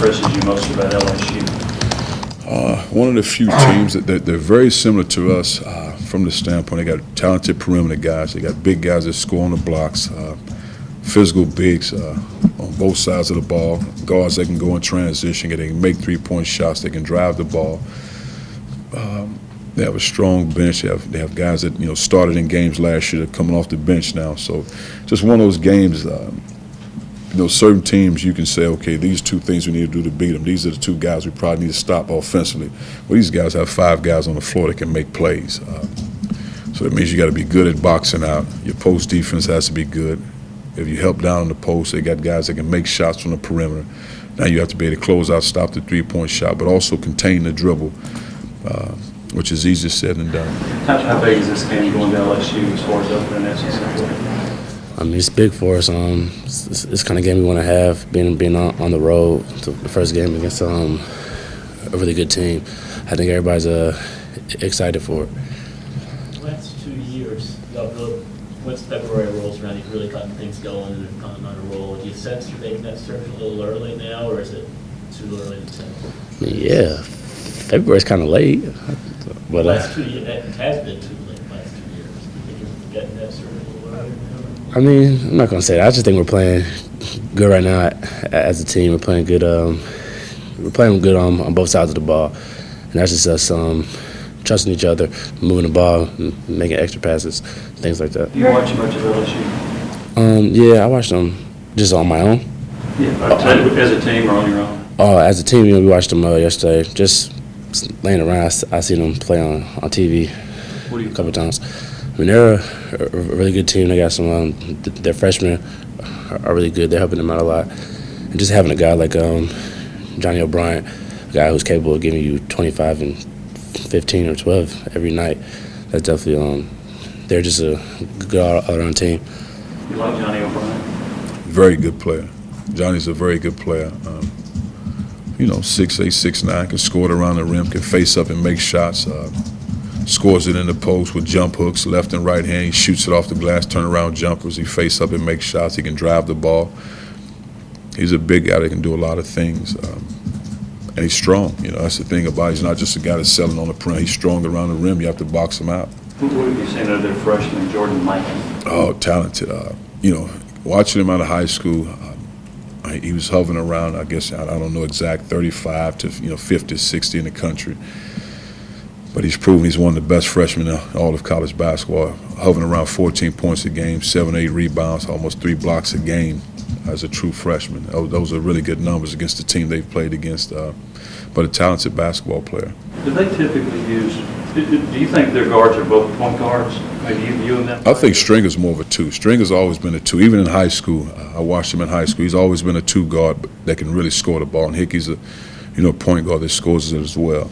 impresses you most about LSU? One of the few teams that they're very similar to us from the standpoint. They got talented perimeter guys. They got big guys that score on the blocks, physical bigs on both sides of the ball, guards that can go in transition, they can make three-point shots, they can drive the ball. They have a strong bench. They have guys that started in games last year that are coming off the bench now. So just one of those games. Certain teams you can say, okay, these two things we need to do to beat them. These are the two guys we probably need to stop offensively. Well, these guys have 5 guys on the floor that can make plays. So that means you got to be good at boxing out. Your post defense has to be good. If you help down on the post, they got guys that can make shots from the perimeter. Now you have to be able to close out, stop the three-point shot, but also contain the dribble, which is easier said than done. How big is this game going to LSU as far as opening SEC? I mean, it's big for us. It's kind of game we want to have, being on the road, the first game against a really good team. I think everybody's excited for it. The last 2 years, once February rolls around, you've really gotten things going and they've gotten on a roll. Do you sense you're making that surge a little early now, or is it too early to tell? Yeah, February's kind of late. But last 2 years, it has been too late. The last 2 years, you think you're getting that surge a little early now? I mean, I'm not gonna say that. I just think we're playing good right now as a team. We're playing good. We're playing good on both sides of the ball, and that's just us trusting each other, moving the ball, making extra passes, things like that. Do you watch much of LSU? Yeah, I watched them just on my own. Yeah, as a team or on your own? As a team, we watched them yesterday. Just laying around, I seen them play on TV a couple of times. I mean, they're a really good team. They got some. Their freshmen are really good. They're helping them out a lot. And just having a guy like Johnny O'Brien, a guy who's capable of giving you 25 and 15 or 12 every night, that's definitely. They're just a good all-around team. You like Johnny O'Brien? Very good player. Johnny's a very good player. 6'8", 6'9", can score it around the rim, can face up and make shots. Scores it in the post with jump hooks, left and right hand. He shoots it off the glass, turnaround jumpers. He face up and makes shots. He can drive the ball. He's a big guy that can do a lot of things. And he's strong. That's the thing about it. He's not just a guy that's selling on the perimeter. He's strong around the rim. You have to box him out. What have you seen of their freshman, Jordan Michael? Oh, talented. Watching him out of high school, he was hovering around, I guess, I don't know exact, 35 to 50, 60 in the country. But he's proven he's one of the best freshmen in all of college basketball, hovering around 14 points a game, 7, 8 rebounds, almost 3 blocks a game as a true freshman. Those are really good numbers against the team they've played against, but a talented basketball player. Do they typically use – do you think their guards are both point guards? Maybe you and them? I think Stringer's more of a 2. Stringer's always been a 2. Even in high school, I watched him in high school. He's always been a 2 guard that can really score the ball. And Hickey's a point guard that scores it as well.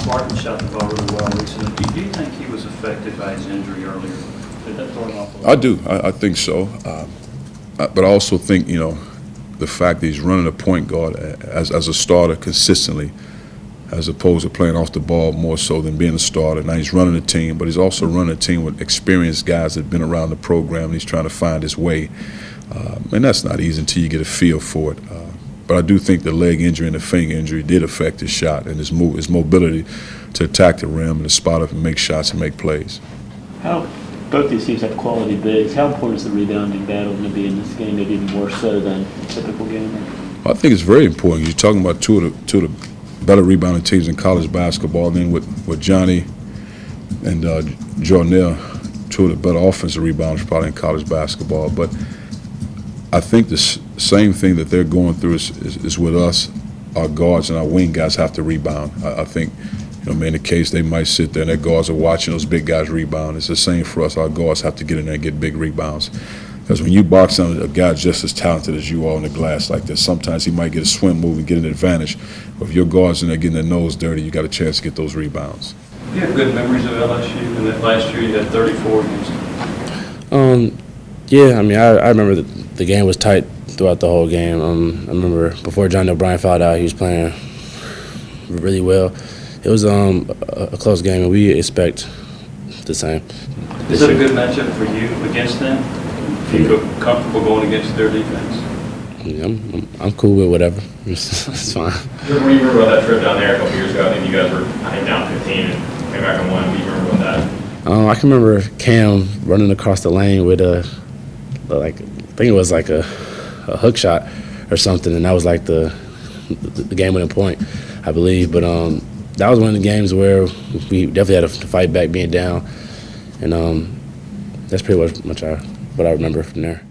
Martin shot the ball really well recently. Do you think he was affected by his injury earlier? Did that throw him off a little? I do. I think so. But I also think, the fact that he's running a point guard as a starter consistently, as opposed to playing off the ball more so than being a starter. Now he's running a team, but he's also running a team with experienced guys that have been around the program, and he's trying to find his way. And that's not easy until you get a feel for it. But I do think the leg injury and the finger injury did affect his shot and his mobility to attack the rim and to spot up and make shots and make plays. Both these teams have quality bigs. How important is the rebounding battle going to be in this game, maybe even more so than a typical game? I think it's very important. You're talking about two of the better rebounding teams in college basketball. And then with Johnny and Jornell, 2 of the better offensive rebounders probably in college basketball. But I think the same thing that they're going through is with us. Our guards and our wing guys have to rebound. I think, in the case they might sit there and their guards are watching those big guys rebound. It's the same for us. Our guards have to get in there and get big rebounds. Because when you box on a guy just as talented as you are on the glass like this, sometimes he might get a swim move and get an advantage. But if your guards in there getting their nose dirty, you got a chance to get those rebounds. You have good memories of LSU, and that last year you had 34 against them. Yeah, I remember the game was tight throughout the whole game. I remember before Johnny O'Brien fouled out, he was playing really well. It was a close game, and we expect the same. Is it a good matchup for you against them? Do you feel comfortable going against their defense? I'm cool with whatever. It's fine. What do you remember about that trip down there a couple years ago? I think you guys were, I think, down 15 and came back and won. What do you remember about that? I can remember Cam running across the lane with I think it was like a hook shot or something, and that was like the game-winning point, I believe. But that was one of the games where we definitely had to fight back being down, and that's pretty much what I remember from there.